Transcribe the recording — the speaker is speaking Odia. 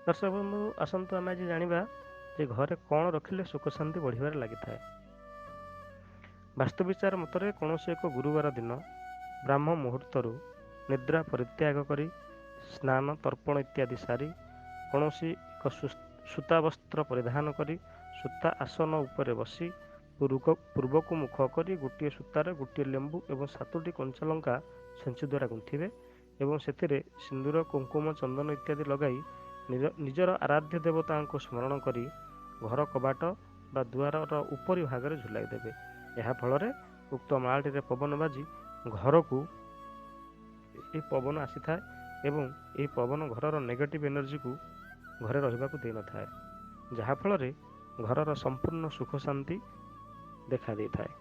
ଦର୍ଶକ ବନ୍ଧୁ ଆସନ୍ତୁ ଆମେ ଆଜି ଜାଣିବା ଯେ ଘରେ କ'ଣ ରଖିଲେ ସୁଖ ଶାନ୍ତି ବଢ଼ିବାରେ ଲାଗିଥାଏ। ବାସ୍ତୁବିଚାର ମତରେ କୌଣସି ଏକ ଗୁରୁବାର ଦିନ ବ୍ରାହ୍ମ ମୁହୂର୍ତ୍ତରୁ ନିଦ୍ରା ପରିତ୍ୟାଗ କରି ସ୍ନାନ ତର୍ପଣ ଇତ୍ୟାଦି ସାରି କୌଣସି ଏକ ସୂତା ବସ୍ତ୍ର ପରିଧାନ କରି ସୂତା ଆସନ ଉପରେ ବସି ପୂର୍ବକୁ ମୁଖ କରି ଗୋଟିଏ ସୂତାରେ ଗୋଟିଏ ଲେମ୍ବୁ ଏବଂ 7ଟି କଞ୍ଚାଲଙ୍କା ଛେଞ୍ଚି ଦ୍ୱାରା ଗୁନ୍ଥିବେ ଏବଂ ସେଥିରେ ସିନ୍ଦୁର କୁଙ୍କୁମ ଚନ୍ଦନ ଇତ୍ୟାଦି ଲଗାଇ ନିଜର ଆରାଧ୍ୟ ଦେବତାଙ୍କୁ ସ୍ମରଣ କରି ଘର କବାଟ ବା ଦୁଆରର ଉପରି ଭାଗରେ ଝୁଲାଇ ଦେବେ। ଏହା ଫଳରେ ଉକ୍ତ ମାଳଟିରେ ପବନ ବାଜି ଘରକୁ ଏହି ପବନ ଆସିଥାଏ ଏବଂ ଏହି ପବନ ଘରର ନେଗେଟିଭ୍ ଏନର୍ଜିକୁ ଘରେ ରହିବାକୁ ଦେଇନଥାଏ, ଯାହାଫଳରେ ଘରର ସମ୍ପୂର୍ଣ୍ଣ ସୁଖ ଶାନ୍ତି ଦେଖା ଦେଇଥାଏ।